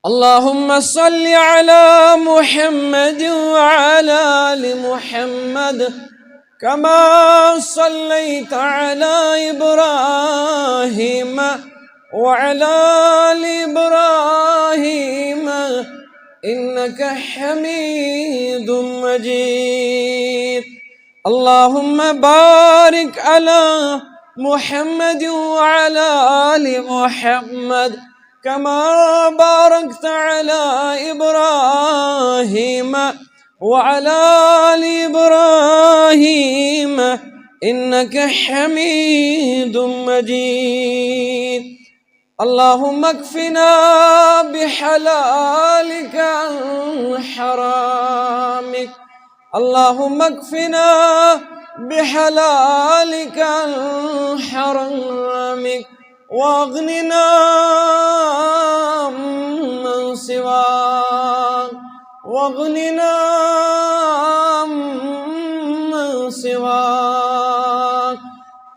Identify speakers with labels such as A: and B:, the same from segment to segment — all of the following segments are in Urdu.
A: اللهم صل على محمد وعلى آل محمد كما صليت على إبراهيم وعلى آل إبراهيم إنك حميد مجيد. اللهم بارك على محمد وعلى آل محمد كما باركت على إبراهيم وعلى آل إبراهيم إنك حميد مجيد. اللهم اكفنا بحلالك عن حرامك، اللهم اكفنا بحلالك عن حرامك، واغننا من سواك، واغننا من سواك.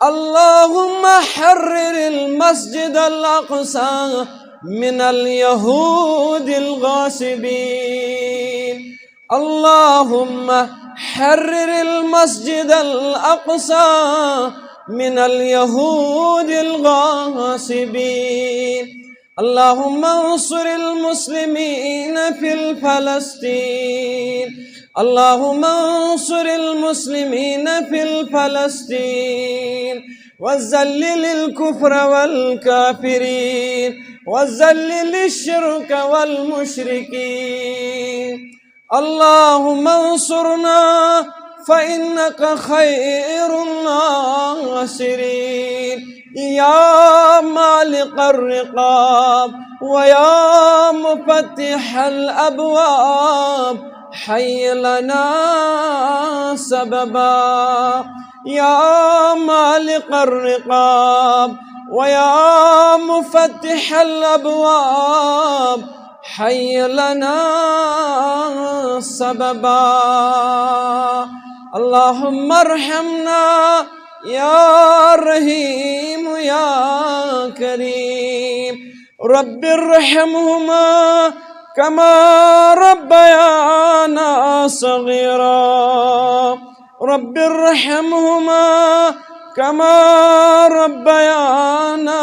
A: اللهم حرر المسجد الأقصى من اليهود الغاصبين، اللهم حرر المسجد الأقصى من اليهود الغاصبين. اللهم انصر المسلمين في فلسطين، اللهم انصر المسلمين في فلسطين، وذلل الكفر والكافرين، وذلل الشرك والمشركين. اللهم انصرنا فإنك خير الناصرين، يا مالك الرقاب ويا مفتح الأبواب، حي لنا سببا. يا مالك الرقاب ويا مفتح الأبواب، حي لنا سببا. اللهم ارحمنا يا رحيم يا كريم. رب ارحمهما كما ربيانا صغيرا، رب ارحمهما كما ربيانا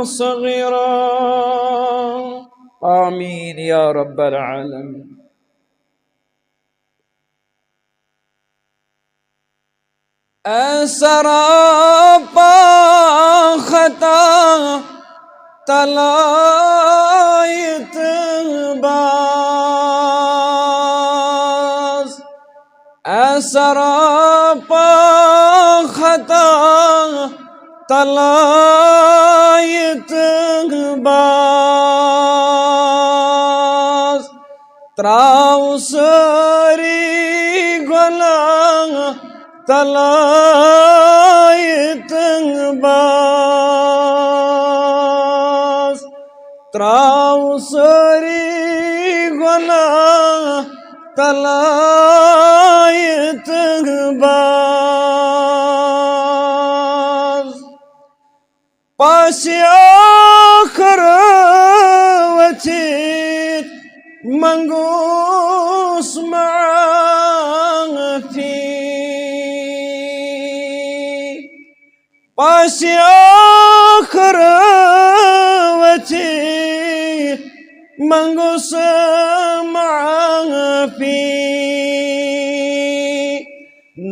A: صغيرا. آمين يا رب العالمين. سراپا خطا طلایت باز، سراپا خطا طلایت باز، تراو سری گلا طلایت باز، تراو سری گلا طلایت باز. پاسی آخر وچیت منگوس معافی، پاسی آخر وچیت منگوس معافی.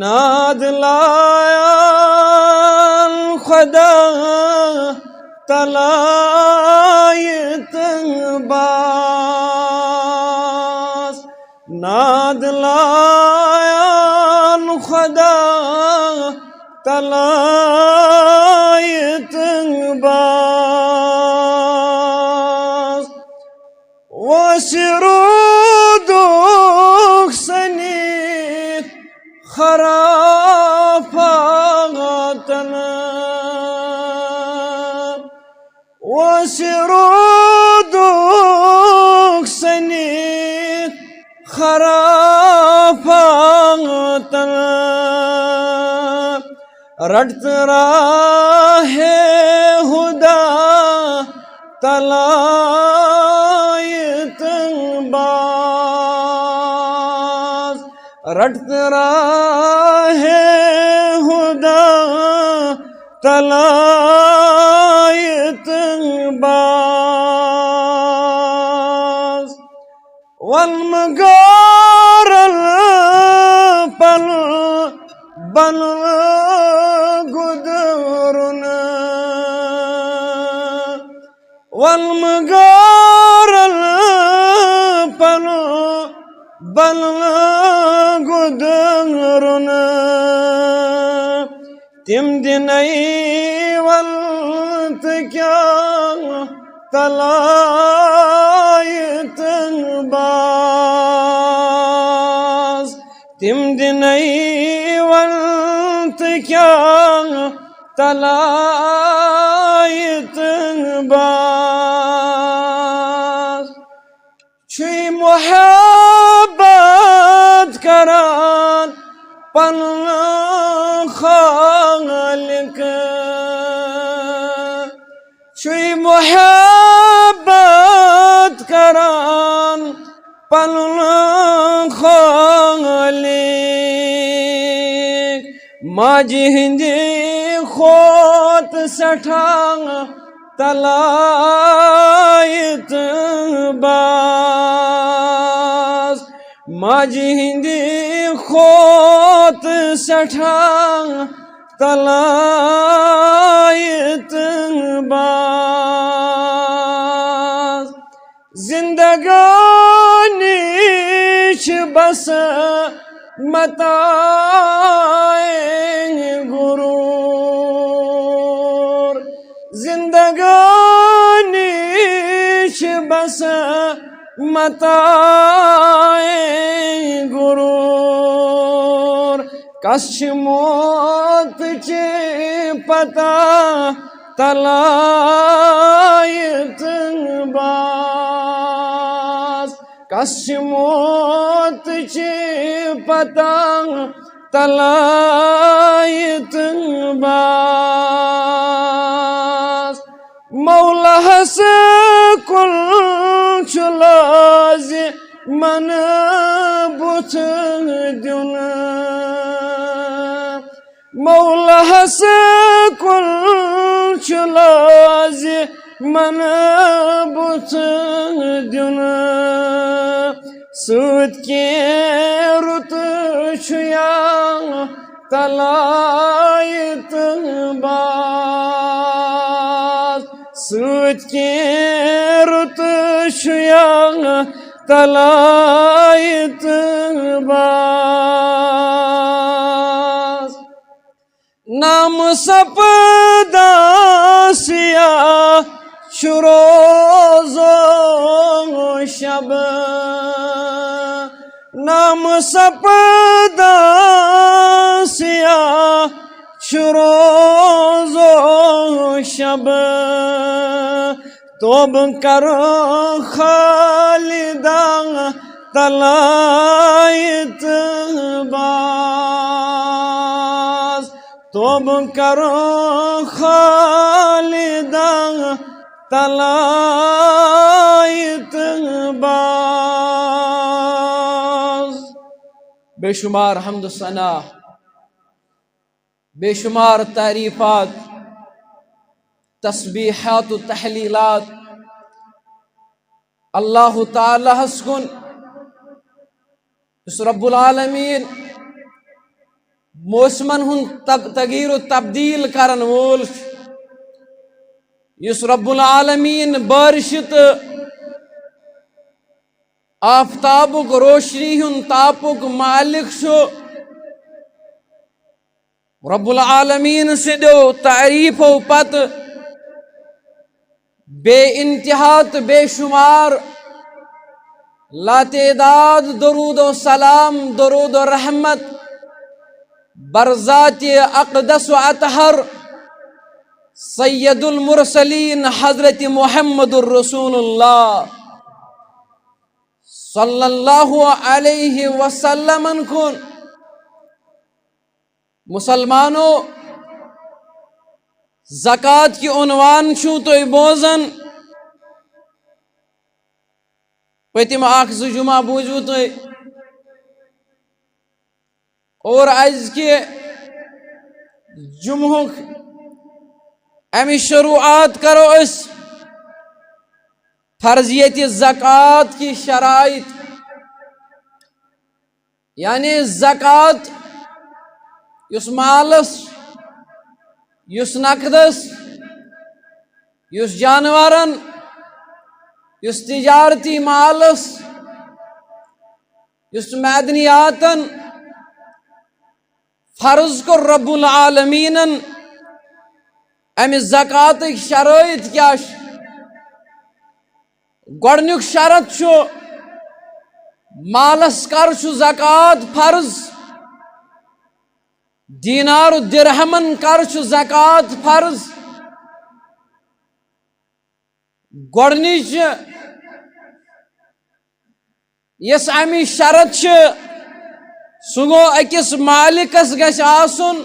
A: ناد لایا خدا طلایت باز، ناد لایا خدا طلایت باز. وسرودك سنيت خرافاتنا، وسرودك سنيت خرافاتنا. رٹ راہ خدا طلائے باز رٹتے راہ خدا طلایت باز والمغار الپل بن گدرنا والمغار الپل بن گدرنا تم دنئی ولت کیا طلایت باز تم دنئی ولت کیا طلایت باز چھی محبت کران پن خالق چھی محبت کران پن خالق ماجی ہندی خوت سٹھان طلایت باز ماجی ہندی خوت سٹھان طلایت باز زندگانی چھ بس متاع غرور زندگانی چھ بس متاع غرور کس چھ موت چھ پتہ طلایت باز کس چھ موت چھ پتہ طلایت باز مولا ہس کل چلاز من بت دن مولا ہس کل چلاز من بت دن سود کے رت چھیا طلایت باز سود کے رت چھیا طلایت باز نام سپدا سیاہ روز و شب نام سپدا سیاہ روز و شب توب کرو خالدان طلایت باز توب کرو خالدان طلایت باز بے شمار حمد و ثنا بے شمار تعریفات تسبیحات و تحلیلات اللہ تعالیٰ کن اس رب العالمین موسمن ہن تغییر و تبدیل کرن وول اس رب العالمین بارشت آفتابک روشنی ہن تاپک مالک شو رب العالمین سے دو تعریف و پت بے انتہات بے شمار لا تعداد درود و سلام درود و رحمت برذات اقدس و اطہر سید المرسلین حضرت محمد الرسول اللہ صلی اللہ علیہ وسلم کن مسلمانوں زکوٰۃ کی عنوان چھو تو بوزن پتم اخ زٕ جمعہ بوٗزِو تُہۍ اور أزکہِ جمعُک امِچ شروعات کرو أسۍ فرضیت زکوٰۃ کی شرائط یعنی زکوٰۃ یُس مالس یُس نقدس یُس جانورن یُس تجارتی مالس یُس معدنیاتن فرض کو رب العالمینن امہِ زکوٰتٕکۍ شرائط کیاہ چھِ گۄڈنیُک شرط چھُ مالس کر چھُ زکوٰۃ فرض دینار و درہمن کر چھُ زکوٰۃ فرض گۄڈنِچ یس امِچ شرط چھِ سُہ گوٚو أکِس مالکس گژھِ آسُن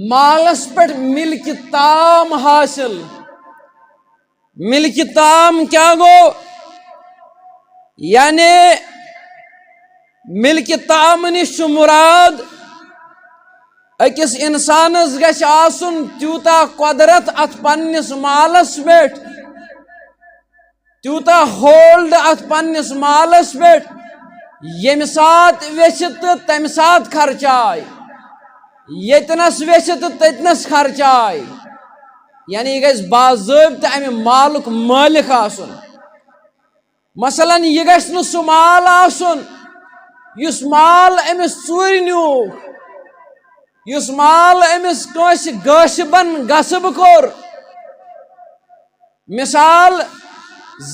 A: مالس پٮ۪ٹھ ملکہِ تام حٲصِل ملکہِ تام کیا گوٚو یعنی ملکہِ تام نِش چھُ مُراد أکِس اِنسانس گژھِ آسُن تیوٗتاہ قۄدرت اتھ پننِس مالس پٮ۪ٹھ تیوٗتاہ ہولڈ اتھ پننِس مالس پٮ۪ٹھ ییٚمہِ ساتہٕ ویژھِ تہٕ تمہِ ساتہٕ خرچاے ییٚتنس ویژھِ تہٕ تٔتنس خرچاے یعنی یہِ گژھِ باضٲبطہٕ امہِ مالُک مٲلِک آسُن مثلاً یہِ گژھِ نہٕ سُہ مال آسُن یُس مال أمِس ژوٗرِ نیوٗکھ یُس مال أمِس کٲنٛسہِ غٲصِبن غصب کوٚر مثال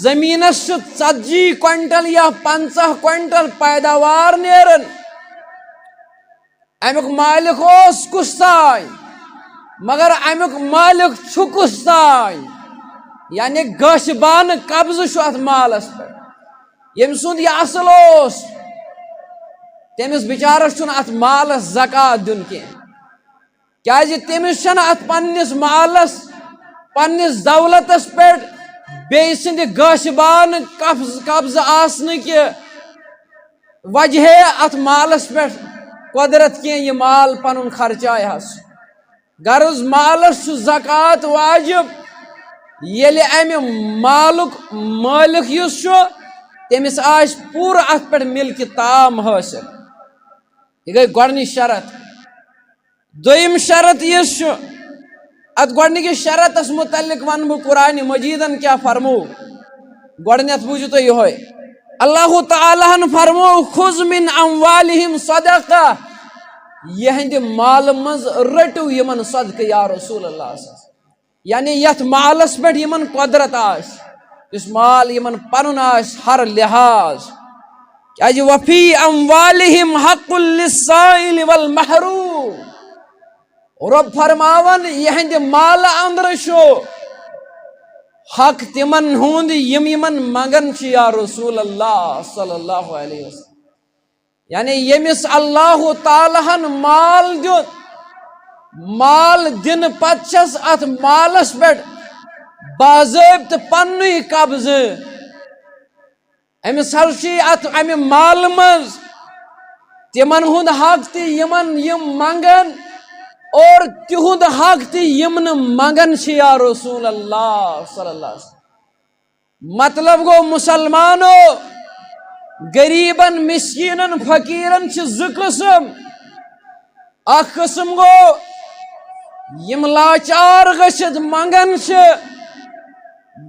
A: زٔمیٖنس چھُ 40 کوینٹل یا 50 کوینٹل پیداوار نیران امیُک مالک اوس کُس تانۍ مگر امیُک مالک چھُ کُس تانۍ یعنی غٲصبانہٕ قبضہٕ چھُ اتھ مالس پٮ۪ٹھ ییٚمہِ سُنٛد یہِ اصل اوس تٔمِس بِچارس چھُنہٕ اتھ مالس زکوٰۃ دیُن کینٛہہ کیازِ تٔمِس چھنہٕ اتھ پننِس مالس پننِس دولتس پٮ۪ٹھ بیٚیہِ سٕنٛدِ غٲصبانہٕ قبضہٕ آسنہٕ کہِ وجہے اتھ مالس پٮ۪ٹھ قۄدرت کینٛہہ یہِ مال پنُن خرچاے حظ غرض مالس چھُ زکوٰۃ واجب ییٚلہِ امہِ مالُک مٲلِک یُس چھُ تٔمِس آسہِ پوٗرٕ اتھ پٮ۪ٹھ ملکہِ تام حٲصِل یہِ گٔے گۄڈنِچ شرط دوٚیِم شرط یُس چھُ اتھ گۄڈنِکِس شرطس متعلق ونہٕ بہٕ قرآنِ مجیٖدن کیاہ فرموو گۄڈنیتھ بوٗزِو تُہۍ یِہوے اللہ تعالیٰ ہن فرموو خُذ من اموالہم صدقہ یِہنٛدِ مالہٕ منٛز رٔٹِو یِمن صدقہٕ یا رسول اللہ یعنی یتھ مالس پٮ۪ٹھ یِمن قۄدرت آسہِ یُس مال یِمن پنُن آسہِ ہر لحاظ کیازِ وفی اموالہم حق للسائل والمحروم رۄب فرماون یِہنٛدِ مالہٕ انٛدرٕ چھُ حق تِمن ہُنٛد یِم یِمن منگان چھِ یا رسول اللہ صلی اللہ علیہ وسلم یعنی ییٚمِس اللہ تعالیٰ ہن مال دیُت مال دِنہٕ پتہٕ چھس اتھ مالس پٮ۪ٹھ باضٲبطہٕ پننُے قبضہٕ أمِس حظ چھُ اتھ امہِ مالہٕ منٛز تِمن ہُنٛد حق تہِ یِمن یِم منگان اور تِہُنٛد حق تہِ یِم نہٕ منگان چھِ یا رسول اللہ صلی اللہ علیہ وسلم مطلب گوٚو مُسلمانو غریٖبن مِسکیٖنن فقیٖرن چھِ زٕ قٕسم اکھ قٕسم گوٚو یِم لاچار گٔژھِتھ منگان چھِ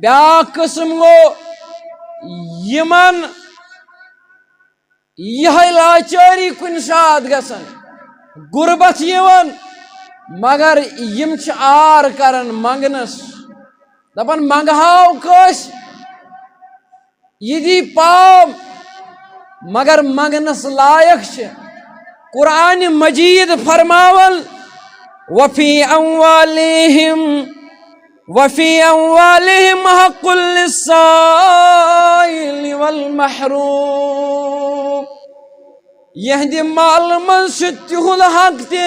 A: بیٛاکھ قٕسم گوٚو یِمن یِہے لاچٲری کُنہِ ساتہٕ گژھان غُربت یِوان مگر یِم چھِ آر کران منگنس دپان منگہاو کٲنٛسہِ یہِ دی پام مگر منگنس لایق چھِ قرآنِ مجیٖد فرماون وفی اموالہم حق للسائل والمحروم یِہنٛدِ مالہٕ منٛز چھُ تِہُنٛد حق تہِ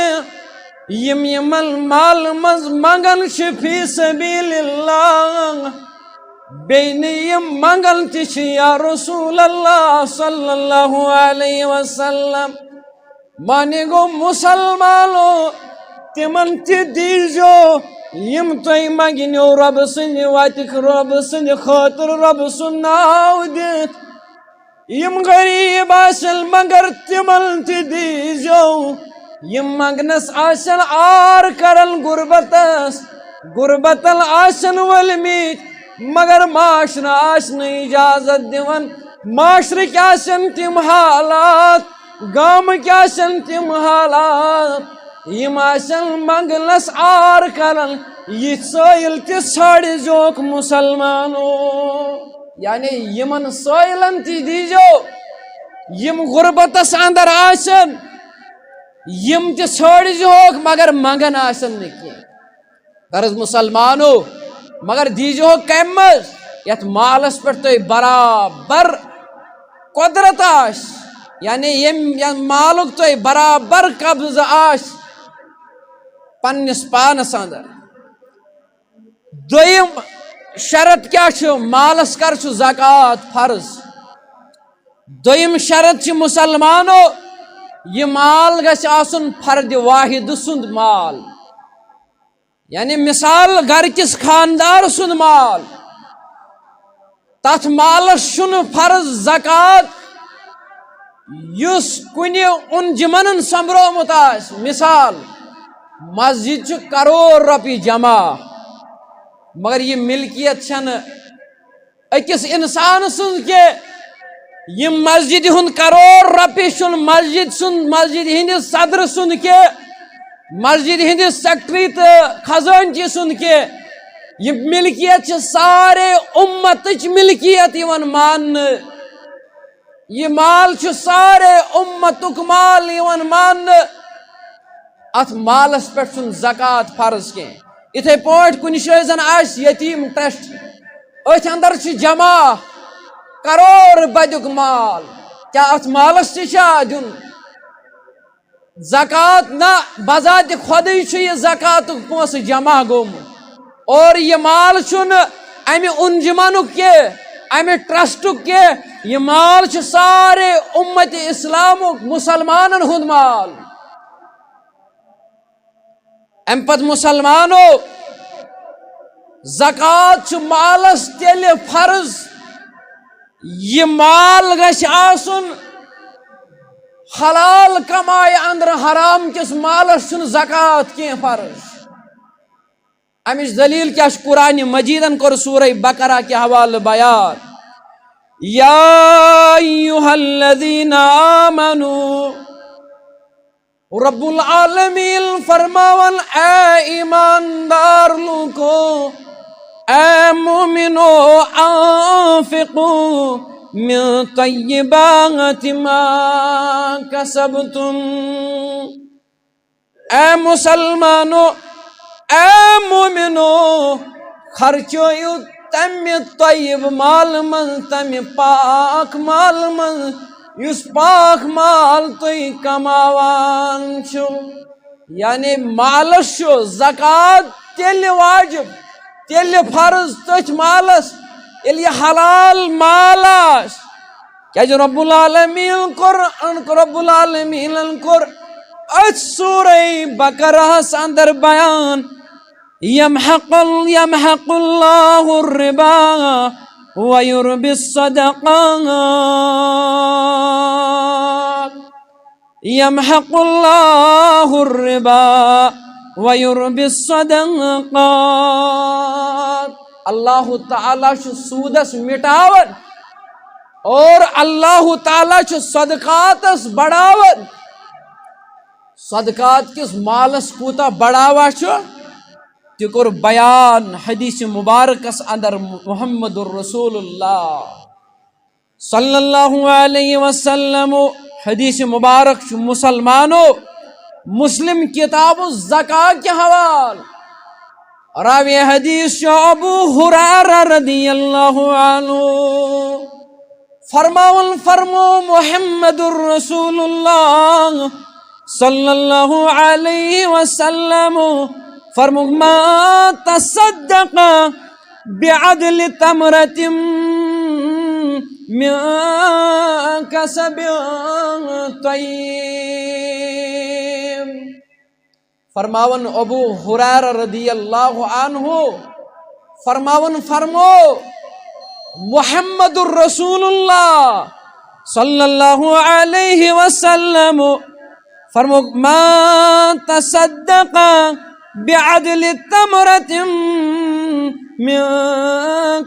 A: یِم یِمن مالہٕ منٛز منگان چھِ فی سبیل اللہ بینیم منگل تچھ یا رسول اللہ صلی اللہ علیہ وسلم مانے گو مسلمانو تمن تی دیجو یم توی مگنیو رب سن واتک رب سن خاطر رب سن ناو دیت یم غریب آسل مگر تمن تی دیجو یم مگنس آسل آر کرل غربتل آسن والمیت مگر معاشر آسن اجازت دیون معاشر کیا سن تم حالات گام کیا سن تم حالات یم آسن مگنس آر کرل یہ سائل تی ساڑی جوک مسلمانو یعنی یمن سائلن تی دیجو یم غربتس اندر آسن یم تی ساڑی جوک مگر منگن آسن نکی غرض مسلمانو مگر دیجو کمز یت مالس پر تو برابر قدرت آش یعنی یم مالک تو برابر قبض آش پنس پانس اندر دویم شرط کیا چھو مالس کر چھو زکاة فرض دویم شرط چھ مسلمانو یہ مال گھس آسن فرد واحد سند مال یعنی مثال گھر کس خاندار سن مال تات مالس شن فرض زکاة یس کنی انجمن سمبرومت آس مثال مسجد چھ کروڑ روپی جمع مگر یہ ملکیت چھن اکس انسان سن کے یہ مسجد ہند کروڑ روپی شن مسجد ہند صدر سن کے مسجد ہند سیکٹری تو خزانچی سن کے یہ ملکیت سارے امت ملکیت مان یہ مال سارے امتک مال مان ات مالس پہ زکاة فرض کی اتھے پوٹ کن جائے زن آس یتیم ٹرسٹ ات اندر جمع کروڑ بدک مال کیا ات مالس تشا دن زکاة نہ بذات خود یہ زکاة پونس جمع گوم اور یہ مال چھ امہ انجمنک کے امہ ٹرسٹک کے یہ مال سارے امت اسلامک مسلمانن ہند مال ام پت مسلمانو زکاة مالس تیل فرض یہ مال گھس آسن حلال کمائے اندر حرام کس مالس چھ زکاة کی فرض امچ دلیل کیا قرآن مجیدن کر سورہ بقرہ کے حوالہ بیان یا ایہا الذین آمنوا رب العالمین فرماون اے ایماندار لوگو اے مومنو انفقوا من طیبات ما کسبتم اے مسلمانو اے مومنو خرچو تم طیب مال من تم پاک مال من اس پاک مال تھی کماوان چھو یعنی مالس چھو زکاة تیل واجب تیل فرض تچ مالس یل یہ حلال مالاس کیا جو رب العالمین کر اچ سورہ بقرہ اندر بیان یمحق اللہ الربا ویربی الصدقات یمحق اللہ الربا ویربی الصدقات اللہ تعالیٰ سودس مٹاون اور اللہ تعالیٰ صدقاتس بڑھاون صدقات کس مالس کوتا بڑھاوا تہ کور بیان حدیث مبارکس اندر محمد الرسول اللہ صلی اللہ علیہ وسلم حدیث مبارک مسلمانو مسلم کتاب الزکاة کے حوال راوی حدیث ابو ہریرہ رضی اللہ عنہ فرمو محمد الرسول اللہ صلی اللہ علیہ وسلم فرمو ما تصدق بعدل تمرة من كسب طيب. فرماون ابو ہریرہ رضی اللہ عنہ فرماون فرمو محمد الرسول اللہ صلی اللہ علیہ وسلم فرمو ما تصدق بعدل تمرة من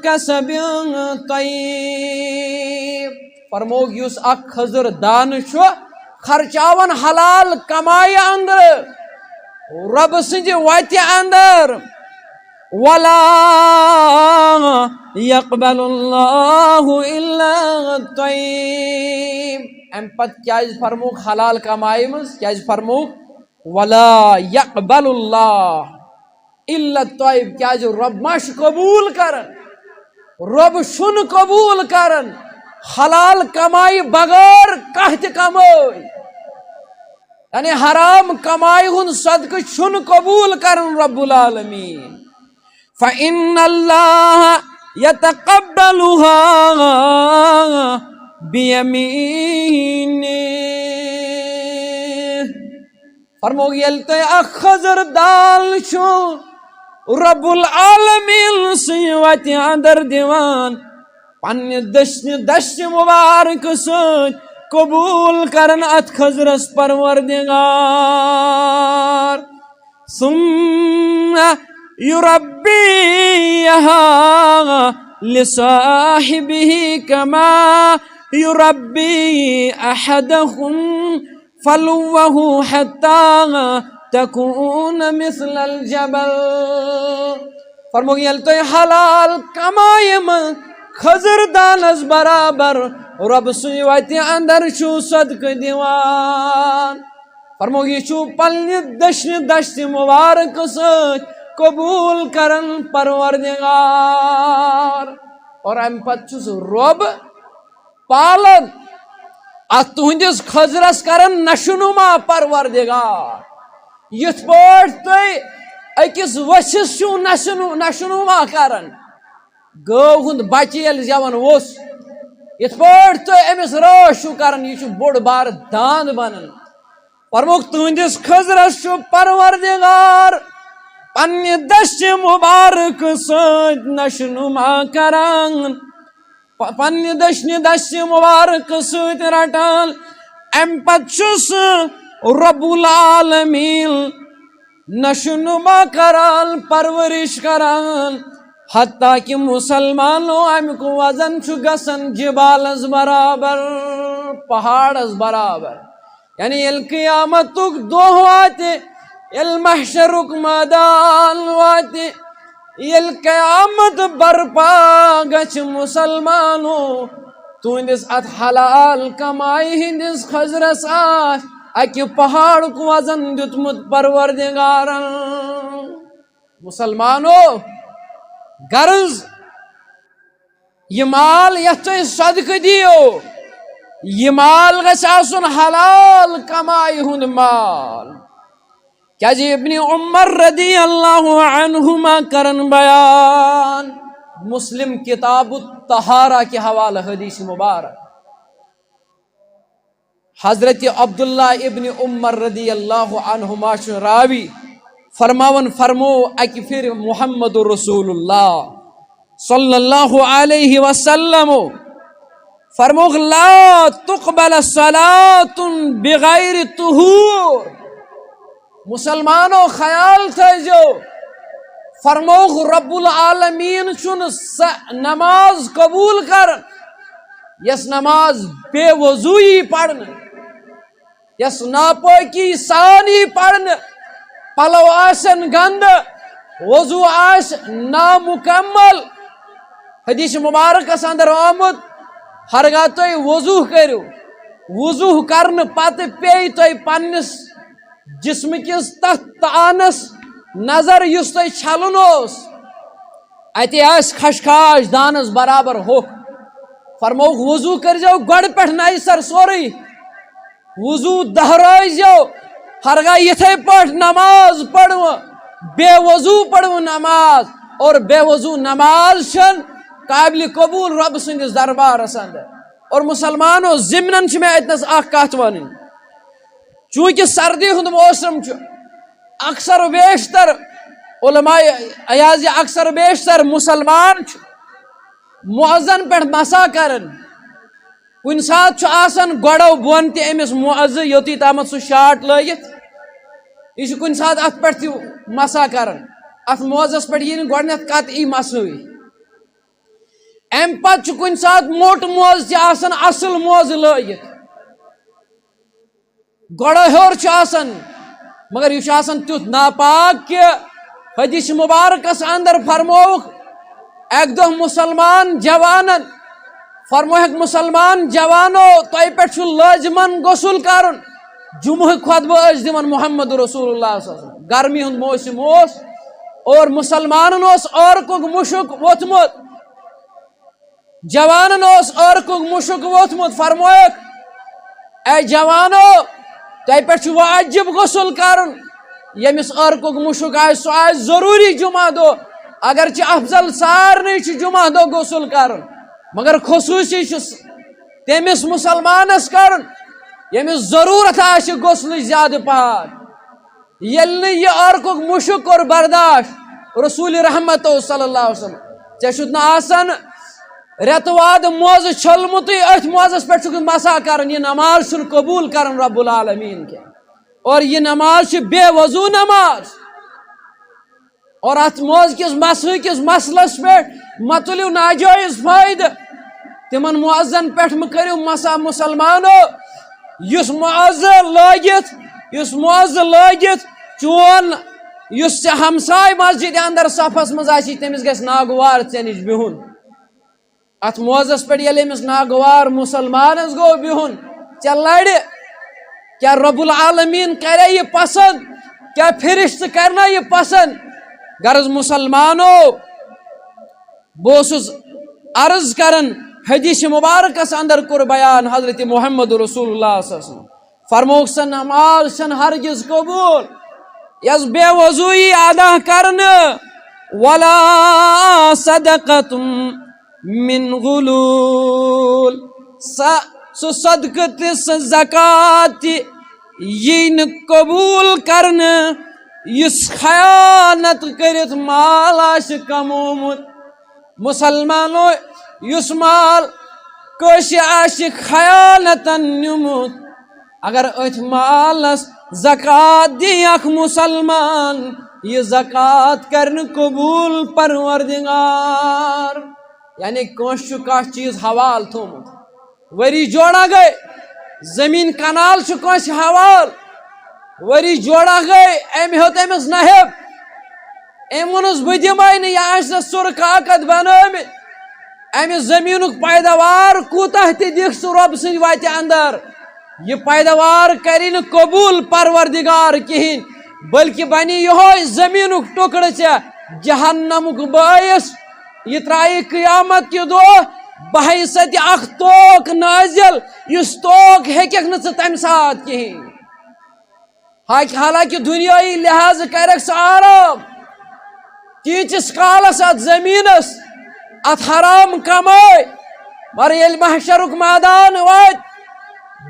A: كسب طيب. فرمو یس اک خضر دان چھو خرچاون حلال کمائی اندر رب سنج وتہ اندر ولا يقبل الله الا طيب. ام پت کیا فرموک حلال کمائی مز کیا فرموک ولا يقبل الله الا طيب. کیا رب مش قبول کرن رب شن قبول کرن حلال کمائی بغیر کہت کمائی یعنی حرام کمائی ہن صدقہ چھن قبول کرن رب العالمین. فإن الله يتقبلها بيمينه. فرمو یل تو خضر دال چھو رب العالمین سیوت اندر دیوان پنہ دشت مبارک سن قبول کرن ات خضرس پروردگار. ثم يربيها لصاحبه كما يربي أحدهم فلوه حتى تكون مثل الجبل. فرمو یلتو حلال کمائی من خضر دانس برابر رب سویتی اندر شو صدق دیوان. فرمو یہ چھو پلنی دشت مبارک سچ قبول کرن پروردگار. اور ام پت رب پالن ات تہندس خضرس کرن نشونما پروردگار. یت پاٹ تھی اکس وشس چھو نشونما کرن گو ہند بچہ یل زیون وس یت پاٹ تھی امس راش چھو کرن یہ بوڑ بار داند بنن. فرموک تہندس خضرس چھو پروردگار پنہ دشت مبارک سچ نشنما کران پنہ دشت مبارک ست رٹان. ام پت رب العالمین نشنما کران پرورش کران حتیٰ کہ مسلمانوں امیک وزن گسن جبالس برابر پہاڑس برابر. یعنی یل قیامتک دہ واتہ یل محشرک میدان واتہ یل قیامت برپا گچھ مسلمانو تہندس ات حلال کمائی ہندس خضرس آس اکہ پہاڑ کو وزن دیتمت پروردگارن. مسلمانو غرض یہ مال یتھ تُہۍ صدقہ دیو یہ مال گژھِ آسُن حلال کمائی ہُنٛد مال. کیا جی ابن عمر رضی اللہ عنہما کرن بیان مسلم کتاب الطہارہ کے حوالہ حدیث مبارک. حضرت عبداللہ ابن عمر رضی اللہ عنہما راوی فرماون فرمو اکی پھر محمد رسول اللہ صلی اللہ علیہ وسلم فرمو لا تقبل صلاة بغیر طہور. مسلمانوں خیال تھے جو فرموخ رب العالمین چون نماز قبول کرن یس نماز بے وضوئی پڑھن یس ناپاکی سانی پڑھن پلو آسن گند وضو آس نامکمل. حدیث مبارک اندر آمد ہرگاہ تھی وضو کرو وضو کرن پتہ پی تھی پنس جسم کس تت تانس نظر یس تھی چھلن اتہ آس خشخاش دانس برابر ہوک. فرموک وضو کرزو گۄڈٕ پٮ۪ٹھ نَیہِ سر سورُے وضو دہرٲیزو ہرگاہ یِتھے پٲٹھۍ نماز پڑو بے وضو پڑو نماز اور بے وضو نماز چھن قابل قبول رب سندس دربارس اندر. اور مسلمانوں ضمنن چھ میں اتنس اخ کت ون چونکہ سردی ہند موسم چھ اکثر و بیشتر علماء ایاز اکثر و بیشتر مسلمان چھ مؤذن پہ مسا کرن کن سات آسان گوڑو بون تہ امس مؤذن یوتی تامت سہ شاٹ لگت یہ کن سات ات پہ مسا کرن ات موزس پہ یہ گۄڈنیتھ کت ای مسوی ام پتہ کن سات موٹ موز تہ آسان اصل موز لگت گوڑو ہور آسان مگر یہ آسان تیت ناپاک کہ حدیث مبارکس اندر فرموک ایک دہ مسلمان جوانن فرموک مسلمان جوانو تہ پہ لازمن غسل کرن جمعہ خطبہ اس دِوان محمد رسول اللہ صلی اللہ علیہ وسلم گرمی ہند موسم اس اور مسلمانن اس عرقک مشک ووتمت جوانن اس عرقک مشک ووتمت فرموک اے جوانو تہ پہ واجب غسل کرن یمس عرقک مشک آئے سہ آئے ضروری جمعہ دو اگرچہ افضل سارنے جمعہ دو غسل کرن مگر خصوصی تمس مسلمانس کرن یمس ضرورت آشی غسل زیادہ پہر یل یہ عرقک مشک اور برداشت رسول رحمت صلی اللہ علیہ وسلم ژے چھُتھ نہٕ آسان رٮ۪تہٕ واد موزٕ چھٔلمُتٕے أتھۍ موزس پٮ۪ٹھ چھُکھ مسا کران یہ نماز چھُنہٕ قبول کران رب العالمین کے اور یہ نماز چھ بے وضو نماز اور ات موز کس مسح کس مسلس پہ متلیو ناجائز فائدہ تمن مؤذن پہ کرو مسا مسلمانو اس مؤذن لگت چون اس ہمسائے مسجد اندر صفس مز آسی تمس گھس ناگوار ژے نش بہن ات موزس پہ یل امس ناگوار مسلمانس گو بہن ژے لڑ کیا رب العالمین کرے یہ پسند کیا فرشت کرنا یہ پسند غرض مسلمانو بوسس عرض کرن حدیث مبارکس اندر کور بیان حضرت محمد رسول اللہ صلی اللہ علیہ وسلم فرموک سا نماز چھن ہرگز قبول یس بے وضوئی ادا کرن ولا صدقت من غلول سو صدقہ تس زکات یہ قبول کرن اس خیانت کرت مال آش کمومت مسلمانو اس مال کش آش خیانتن نمت اگر ات مالس زکات دی اخ مسلمان یہ زکات کرن قبول پروردگار یعنی کنس کھانا چیز حوال تھومت وری جوڑا گئے زمین کنال کنس حوال وری جوڑا گئے ام ہیوت امس نہب ام ونس بہ دمے نہ یہ آسہ سر کاکد بنٲومٕتۍ امہ زمینک پیداوار کوتاہ تہ دکھ سہ رب سٕنٛدِ وتہِ اندر یہ پیداوار کری نہ قبول پروردگار کہین بلکہ بنی یہ زمینک ٹکڑ ژےٚ جہنمک باعث یہ ترائی قیامت کے دہ بحیثیت اخ توک نازل اس توک ہیکھ نہ ژٕ تمہ سات کہین حالانکہ دنیای لحاظ کرک سہ آرام تیتس کالس ات زمینس ات حرام کمائی مگر یل محشرک میدان وات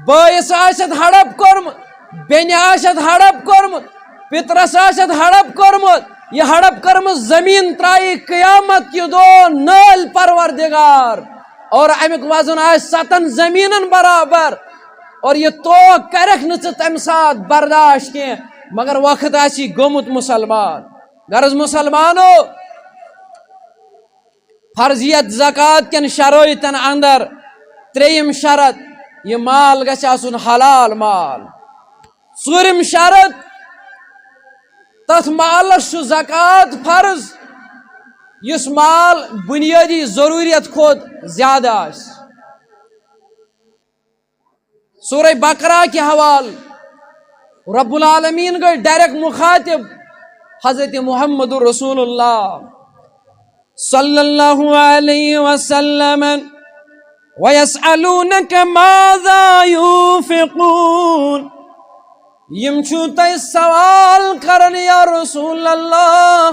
A: بٲیس آسد ہڑپ کورمت بیٚنہِ آسد ہڑپ کورمت پترس آسد ہڑپ کورمت یہ ہڑپ کرمت زمین ترائی قیامت کی دو نال پروردگار اور امیک وزن آئے 7 زمینن برابر اور یہ تو کرک نہ ژٕ تمہ سات برداشت کی مگر وقت آسی گومت مسلمان غرض مسلمانو فرضیت زکات کن شرائطن اندر 3یم شرط یہ مال گژھِ آسُن حلال مال 4م شرط تت مالس چھُ زکات فرض یس مال بنیادی ضروریت کھوت زیادہ آس سورہ بقرہ کے حوال رب العالمین گئی ڈائریکٹ مخاطب حضرت محمد رسول اللہ صلی اللہ علیہ وسلم وَيَسْأَلُونَكَ مَاذَا يُنْفِقُونَ یم چھو تہ سوال کرن یا رسول اللہ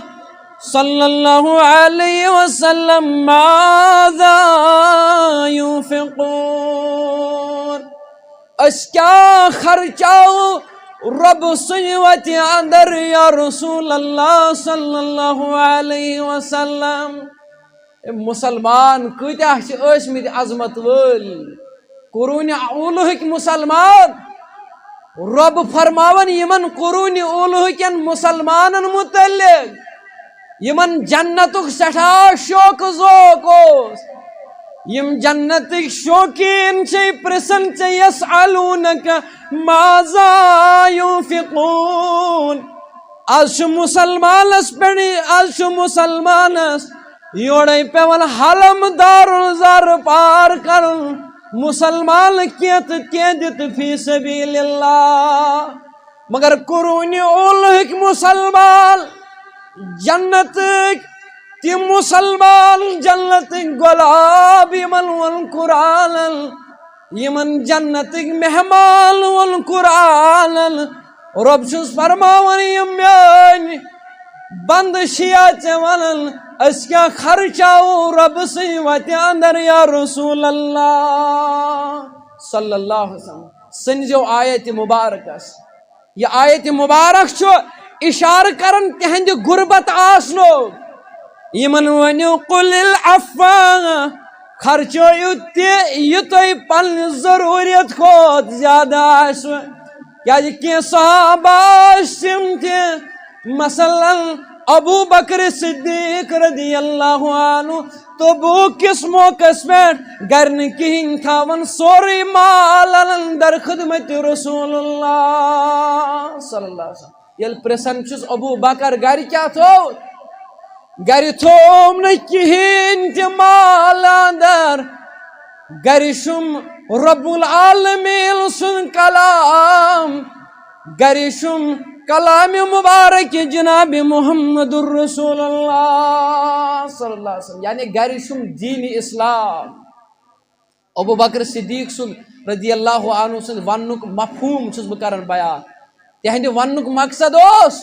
A: صلی اللہ علیہ وسلم ماذا ينفقون اس کیا خرچاو رب سنوت اندر یا رسول اللہ صلی اللہ علیہ وسلم مسلمان کتیا ٲسمٕتۍ عظمت وٲلۍ قرون اولہٕکۍ مسلمان رب فرماون یمن قرون اولہٕکٮ۪ن مسلمانن متعلق یمن جنتک سٹھا شوق ذوق اوس یم جنتک شوقین چھ پرسن چھ یسألونک ماذا ينفقون آز مسلمانس پڑی آز مسلمانس یوڑے پیون حلم دار زار پار کرن مسلمان کیت کیدت فی سبیل اللہ مگر قرون اولہک مسلمان جنتک تم مسلمان جنتک گلاب یمن والقرآن یمن جنتک مہمان والقرآن رب چھس فرماون یم میانی بند شیعہ چونن اس کیا خرچاو رب سی وتی اندر یا رسول اللہ صلی اللہ علیہ وسلم سنجو آیت مبارک اس یہ آیت مبارک چھو اشارہ کرن تہند غربت آسنو یمن ونیو قل العفو خرچو یہ تو پن ضروریت کھوت زیادہ آسو کیا کی صحابہ سمتے مثلا ابو بکر صدیق رضی اللہ عنہ تو بو کس موقع پر گرن کہین تھاون سوری مال در خدمت رسول اللہ صلی اللہ علیہ وسلم یل پرسن چھس ابو بکر گر کیا تھو گر تھوم نہ کہین تہ مال اندر گر شم رب العالمین سن کلام گر شم کلام مبارک جناب محمد الرسول اللہ صلی اللہ علیہ وسلم یعنی گر شم دین اسلام ابو بکر صدیق سن رضی اللہ عنہ سن ونک مفہوم چھس بہ کرن بیان تہند ونک مقصد اس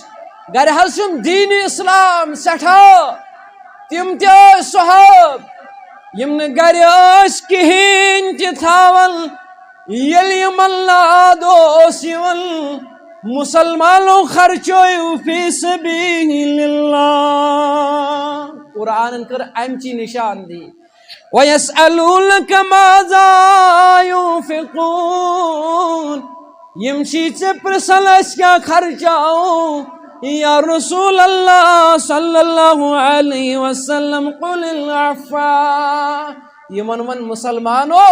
A: گر حسم دین اسلام سٹھا تم تہ صحاب یم گر اس کہین تہ تھاول یل یمن لاد اوس یون مسلمانوں خرچو فی سبیل اللہ قرآن کر امچی نشان دی وَيَسْأَلُونَكَ مَاذَا يُنفِقُونَ یم چیز پرسن اس کیا خرچاؤ یا رسول اللہ صلی اللہ علیہ وسلم قل العفو یمن من مسلمانو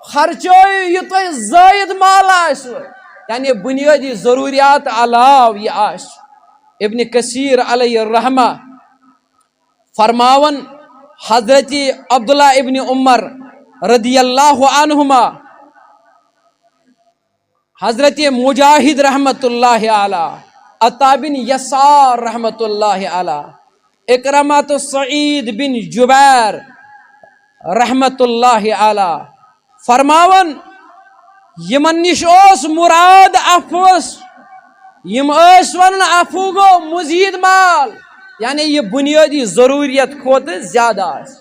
A: خرچو یہ تو زائد مال آسو یعنی بنیادی ضروریات علاوہ یہ آس ابن کثیر علیہ الرحمہ فرماون حضرت عبداللہ ابن عمر رضی اللہ عنہما حضرت مجاہد رحمت اللہ علیہ عطا بن یسار رحمت اللہ علیہ اکرمۃ سعید بن جبیر رحمت اللہ علیہ فرماون یمن نش اوس مراد افوس یم اس ون افو گو مزید مال یعنی یہ بنیادی ضروریت کھوت زیادہ آس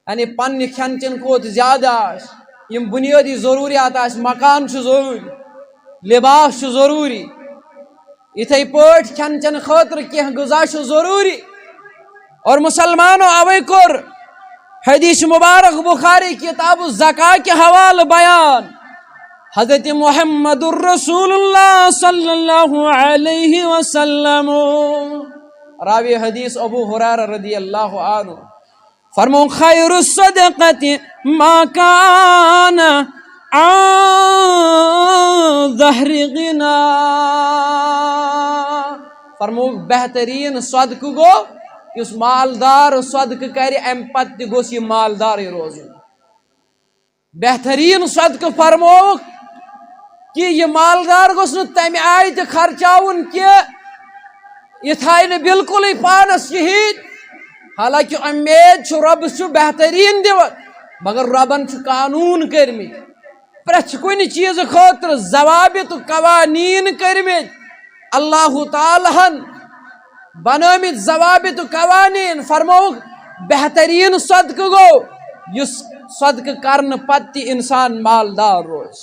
A: یعنی پن کھین چن کھوت زیادہ آس یم بنیادی ضروریات آس مکان چھ ضروری لباس چھ ضروری اتھے پٲٹھۍ کھین چن خاطر کینٛہہ غذا چھ ضروری اور مسلمانوں اوے کور حدیث مبارک بخاری کتاب الزکاة کے حوالہ بیان حضرت محمد الرسول اللہ صلی اللہ علیہ وسلم راوی حدیث ابو ہریرہ رضی اللہ عنہ فرمون خیر الصدقۃ ما کان عن ظہر غنا فرمون بہترین صدقہ گو اس مالدار صدقہ کر ام پت گوس یہ مالدار روزن بہترین صدقہ فرمو کہ یہ مالدار گوس نہ تمہ آیت خرچاون کہ یہ تھائی نہ بالکل پانس کہین حالانکہ امید رب بہترین دِوان مگر ربن قانون کرمت پرٛٮ۪تھ کُنہِ چیز خاطر ضوابط قوانین کرمت اللہ تعالیٰ ہن بنٲمٕتۍ ضوابط و قوانین فرموک بہترین صدقہ گو یس صدقہ کرن پتہ تہ انسان مالدار روز.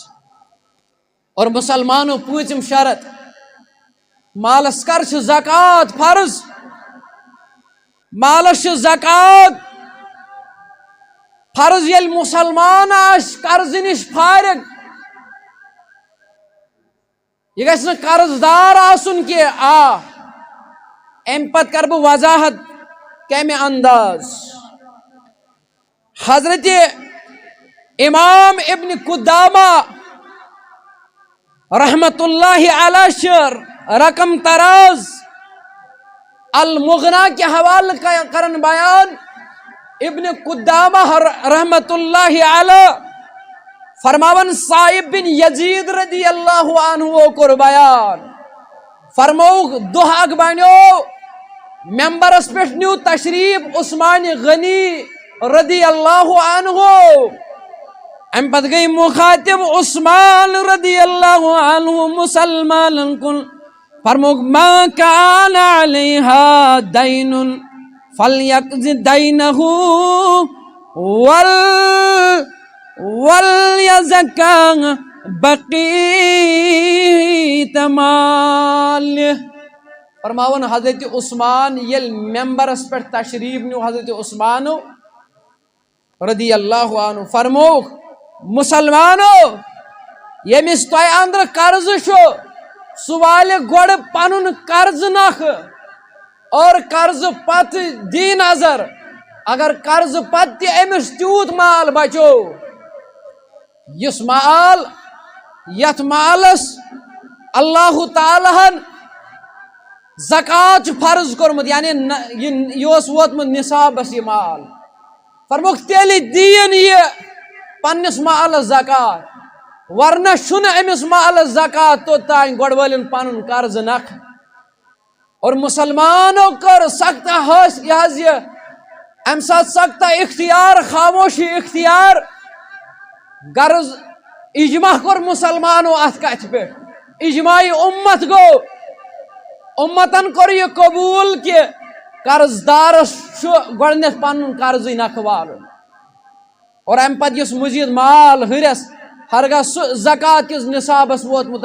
A: اور مسلمانوں پوٗژِم شرط مالس کر چھ زکات فرض. مالس چھ زکات فرض یل مسلمان آس قرض نش فارغ. یہ گژھِ نہٕ قرض دار آسن کی ام پتہ کر بہ وضاحت کمہ انداز. حضرت امام ابن قدامہ رحمت اللہ علیہ شر رقم تراز المغنا کے حوالہ کرن بیان. ابن قدامہ رحمت اللہ علیہ فرماون صاحب بن یزید رضی اللہ عنہ کور بیان. فرموک دہ اک بنو ممبرس پہ نیو تشریف عثمان غنی رضی اللہ عنہ. ام پتہ گئی مخاطب عثمان رضی اللہ عنہ مسلمان کن. فرموک ما کان علیہا دین فلیقض دینہ ولیزکا بقیت مالہ. فرماون حضرت عثمان یل ممبرس پہ تشریف نیو حضرت عثمان رضی اللہ عنہ فرموک مسلمانو یمس تہ اندر قرض سہ والہ گوڑ پن قرض نکھ اور قرض پت دی نظر. اگر قرض پت تہ امس تیوت مال بچو یس مال یت مالس اللہ تعالیٰ زکات فرض کورمت یعنی یہ ووتمت نصابس یہ مال. فرموک تیل دین یہ پنس مالس زکات ورنہ شن امس مالس زکات توتان گوڑ ولن پن قرض نکھ. اور مسلمانوں کر سخت یہ ام سات سخت اختیار خاموشی اختیار غرض اجماع کور مسلمانوں ات کت پہ اجماعی امت گو امتن کور یہ قبول کہ قرض دارس گۄڈنیتھ پن قرض نکھ والن. اور ام پتہ یس مزید مال ہرس ہرگاہ سہ زکات کس نصابس ووتمت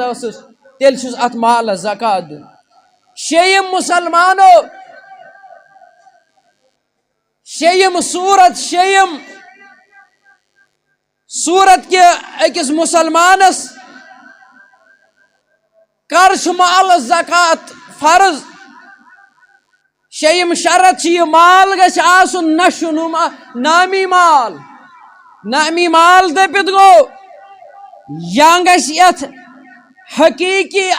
A: تیل چھس ات مالس زکات دن. شیم مسلمانوں شیم صورت کے اکس مسلمانس کر مالس زکات فرض. شیم شرط یہ مال گژھِ آسن نشونما نامی مال. نامی مال دپت گو یا گژھِ یتھ حقیقی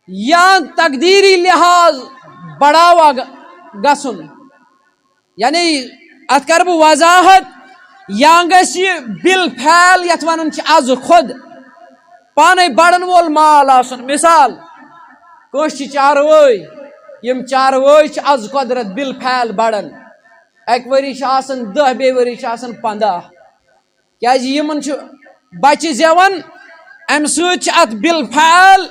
A: یا تقدیری لحاظ بڑھاوا گژھن. یعنی ات کر بہ وضاحت یا گژھِ یہ بالفعل یتھ ونان از خود پانے بڑھن وول مال آسن. مثال کٲنٛسہِ چھِ چاروٲے یم چاروٲے چھِ از قدرت بالفعل بڑھن. اکہ ؤری چھِ آسان 10 بیٚیہِ ؤری چھِ آسان 15 کیازِ یمن چھُ بچہ زیوان امہ سۭتۍ چھِ ات بالفعل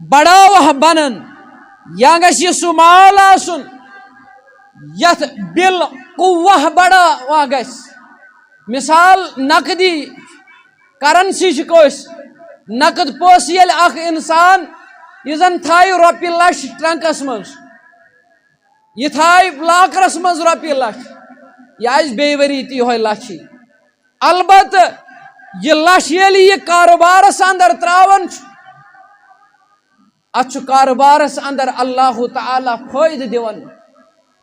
A: بڑاوہ بنن. یا گژھِ یہ سہ مال آسن یتھ بالقوہ بڑاوہ گژھِ. مثال نقدی کرنسی چھ کٲنٛسہِ نقد پونٛسہٕ ییٚلہِ اکھ انسان یہ زن تھایہِ رۄپیہِ لچھ ٹرنکس منٛز یہ تھایہِ لاکرس منٛز رۄپیہِ لچھ یہ آسہِ بیٚیہِ ؤری تہِ یِہوے لچھی. البتہ یہ لچھ ییٚلہِ یہ کاروبارس اندر تراون چھُ اتھ چھُ کاروبارس اندر اللہ تعالیٰ فٲیدٕ دِوان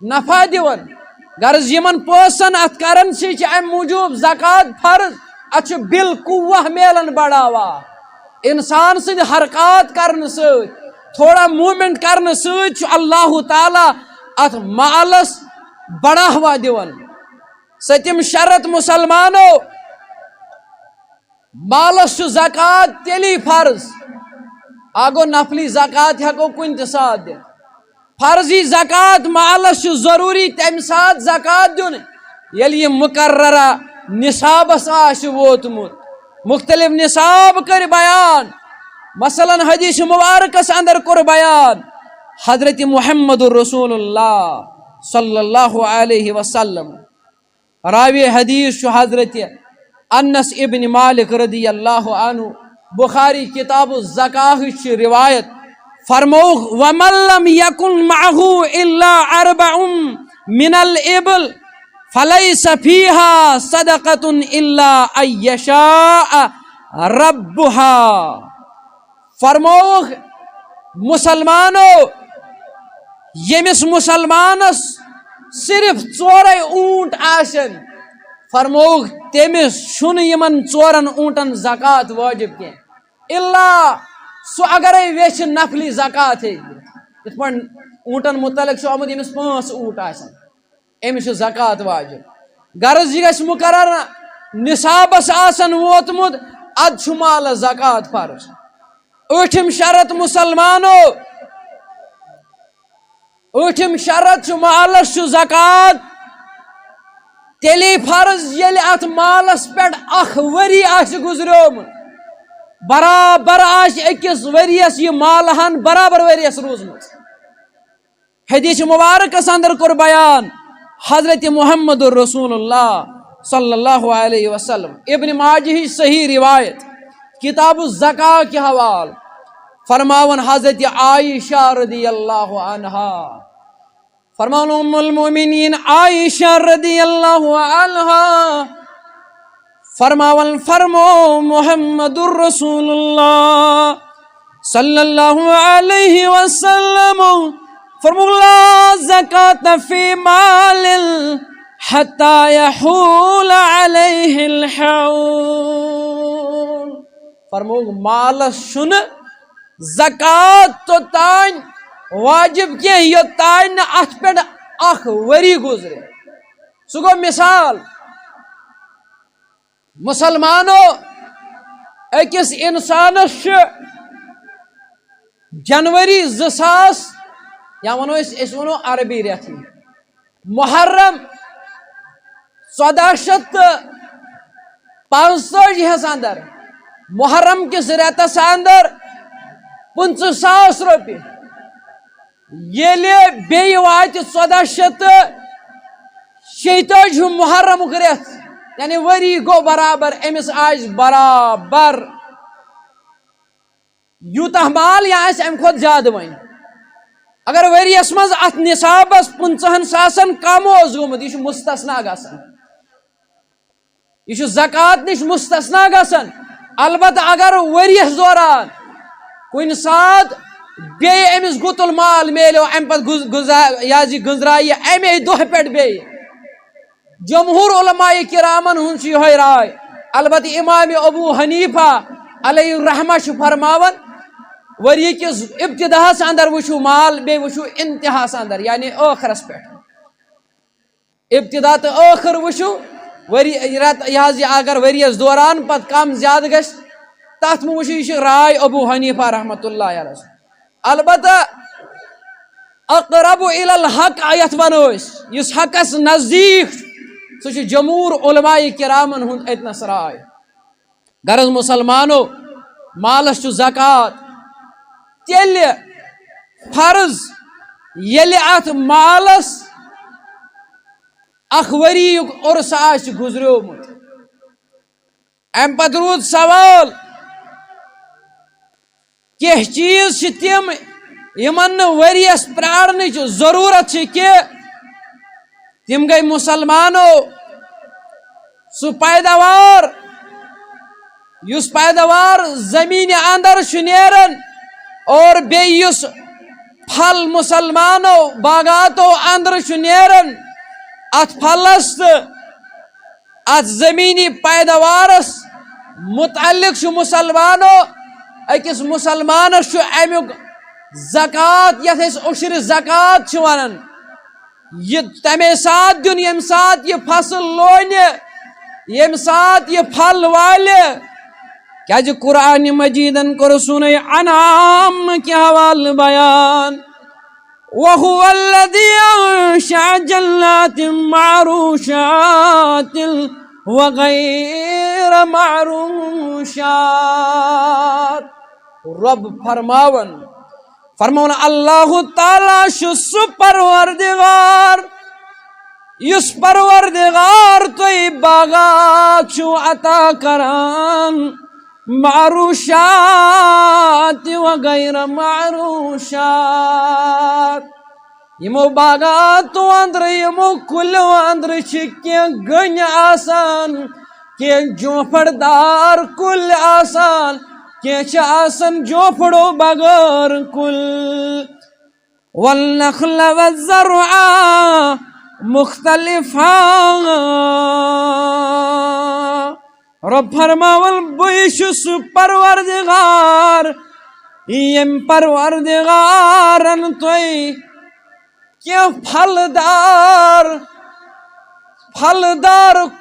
A: نفع دِوان. غرض یمن پونٛسن اتھ کرنسی چھِ امہِ موٗجوٗب زکات فرض اتھ چھُ بالقوہ میلان بڑاوا. انسان سٕنٛدِ حرکات کرنہٕ سۭتۍ تھوڑا موٗمینٹ کرنہٕ سۭتۍ چھُ اللہ تعالیٰ ات مالس بڑاوا دِوان. سٔتِم شرط مسلمانو مالس چھُ زکات تیلی فرض. اگو نفلی زکات ہیکو کُنہِ تہِ ساتہٕ دِتھ. فرضی زکات مالس چھُ ضروٗری تمہِ ساتہٕ زکات دیُن ییٚلہِ یہِ مقررہ نصابس آسہِ ووتمُت. مختلف نصاب کر بیان مثلاً حدیث مبارکس اندر کور بیان حضرت محمد الرسول اللہ صلی اللہ علیہ وسلم راوی حدیث حضرت انس ابن مالک رضی اللہ عنہ بخاری کتاب الزکاة روایت فرموخ وَمَن لَّمْ يَكُن مَّعَهُ إِلَّا أَرْبَعٌ مِّنَ الْإِبِلِ فَلَيْسَ فِيهَا صَدَقَةٌ إِلَّا أَن يَشَاءَ رَبُّهَا فرموخ مسلمانو یمس مسلمانس صرف ژورے اونٹ آسن فرموخ تمس چھن یمن ژورن اونٹن زکات واجب کی الا سو اگر ویچ نفلی زکات ہے یت پن اونٹن متعلق آمد یمس 5 اونٹ آسن امس زکات واجب غرض یہ گژھِ مقرر نصابس آسن ووتمت اد چھ مال زکات فرض ٲٹھم شرط مسلمانو ٲٹھم شرط چھ مالس چھ زکات تیلی فرض یل ات مالس پہ اخ وری آس گزریومت برابر آس اکس وریس یہ مال ہن برابر وریس روزمت حدیث مبارکس اندر کور بیان حضرت محمد الرسول اللہ صلی اللہ علیہ وسلم ابن ماجہ صحیح روایت کتاب الزکاة کے حوال فرماون حضرت عائشہ رضی اللہ عنہا فرمان ام المؤمنین عائشہ رضی اللہ عنہا فرماون فرمو محمد الرسول اللہ صلی اللہ علیہ وسلم فرمو لا زکاة فی مال حتی یحول علیہ الحول فرمو مالس شن زکات تو تان واجب کی یہ تان ات پہ اخ وری گزرے سو گو مثال مسلمانو اکس انسانس جنوری 2000 یا ونو اس ونو عربی ریت محرم 1465 اندر محرم کس ریتس اندر 50,000 روپیہ یلی بی وات 1436 محرم ریت یعنی وری گو برابر امس آج برابر یوتہ مال یا آس ام کھت زیادہ ون اگر وریس مز ات نصابس 50,000 کم گومت یہ مستثنا گسن یہ زکات نش مستثنا گسن البتہ اگر وریس دوران کن سات بی امس گتل مال میلو ام پہ گزرائی امی دہ پہ بی جمہور علماء کرامن ہن یہ رائے البتہ امام ابو حنیفہ علیہ الرحمہ فرماون وری کس ابتداس اندر وچھو مال بی وچھو انتہاس اندر یعنی آخرس پہ ابتدا تو آخر وچھو وری یہ اگر وریس دوران پت کم زیادہ گھس تات میں وچھو یہ رائے ابو حنیفہ رحمۃ اللہ علیہ البتہ اقرب الی الحق آیت ونوس اس حقس نزدیک سہ جمہور علماء کرامن ہند اتنس رائے غرض مسلمانو مالس چھ زکات تیل فرض یل ات مالس اخ وری عرس آس گزریومت ام پتہ رود سوال کی چیز تم یمن وریس پرارنچ ضرورت کی تم گئی مسلمانو سو پیداوار یس پیداوار زمین اندر نیرن اور بیس پھل مسلمانو باغاتو اندر نیرن ات پھلس ات زمینی پیداوارس متعلق مسلمانو اکس مسلمانس امیک زکات یت عشر زکات ونان یہ تمے سات دن یم سات یہ فصل لونہ یم سات یہ پھل والہ کیا قرآن مجیدن کر سنے انعام کے حوال بیان وَهُوَ الَّذِي أَنشَأَ جَنَّاتٍ مَّعْرُوشَاتٍ وَغَيْرَ مَعْرُوشَاتٍ رب فرماون فرمون اللہ تعالیٰ سہ پروردگار یس پروردگار تھی باغات چھو عطا کران معروشات و غیر معروشات یمو باغاتو اندر یمو کلو اندر کی گن آسان کی جوپڑ دار کل آسان کی آسان جوپڑو بغیر کل والنخل والزرع مختلفا رب فرماول بوش سو پروردگار یم پروردگارن توئی کیا پھلدار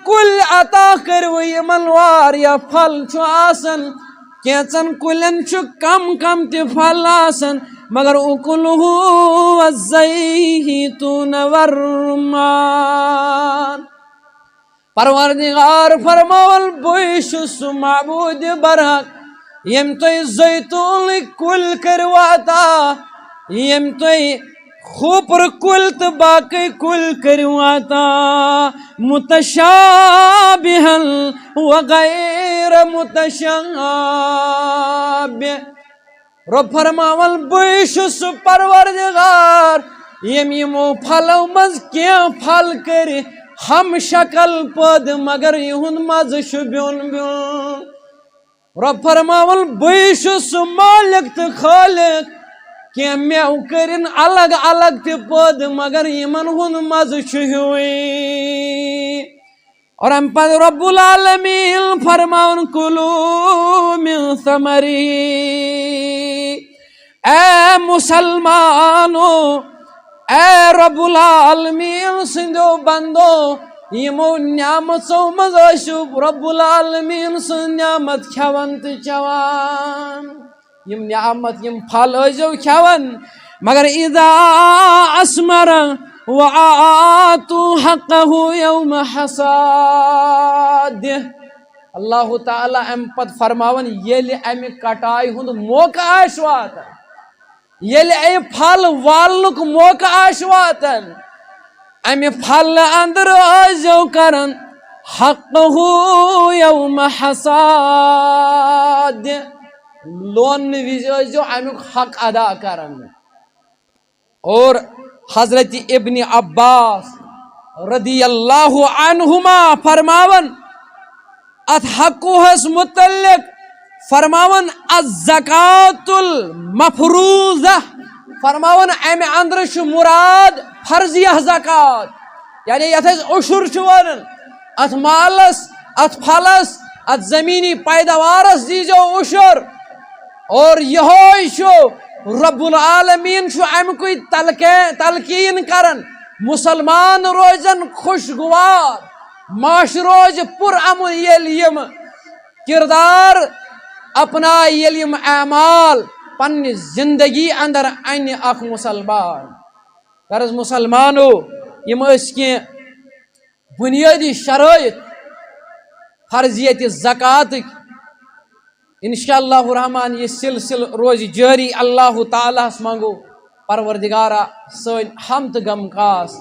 A: کل عطا کرو یمن واریا پھل چھو آسن کیچن کلن چھو کم کم تی پھل آسن مگر اکلہ والزیتون والرمان پروردگار فرماول بوش سو معبود برحق یم توی زیتون کل کرواتا یم توی خوپر کل تو باقی کل کرواتا متشابہا وغیر متشابہ رب فرماول بوش سو پروردگار یم یمو پھلو مز کیا پھل کر ہم شکل پد مگر یہن مز بیون بیون رب فرماول بوش سو مالک تو خالق کہ میو کرن الگ الگ تی پد مگر یمن ہن مز ہوئی اور ام پد رب العالمین فرماون کلو من ثمری اے مسلمانو اے رب العالمین سندو بندو یمو نعمتو مز رب العالمین سن نعمت کھوان تو چوان یم نعمت یم پھل ازو کھوان مگر اذا اسمر وآتو حقه یوم حصاد اللہ تعالی ام پت فرماون یل ام کٹائی ہند موقع آش واتن یل ام پھل والنک موقع آش واتن ام پھل اندر ازو کرن حقه یوم حصاد لون ویزو امیک حق ادا کرن اور حضرت ابن عباس رضی اللہ عنہما فرماون ات حقوہس متعلق فرماون الزکاة المفروضہ فرماون ام اندر مراد فرضیہ زکاة یعنی یت عشر ونن ات مالس ات پھلس ات زمینی پیداوارس دیجو عشر اور یہ رب العالمین امکوی تلقین کرن مسلمان روزن خوشگوار معاش روز پر امن یلیم کردار اپنا یلیم اعمال پنی زندگی اندر این اخ مسلمان غرض مسلمانو یم اس کی بنیادی شرائط فرضیت زکات انشاءاللہ الرحمن یہ سلسل روز جاری اللہ تعالیٰ منگو پروردگارہ سن حمد غم کاس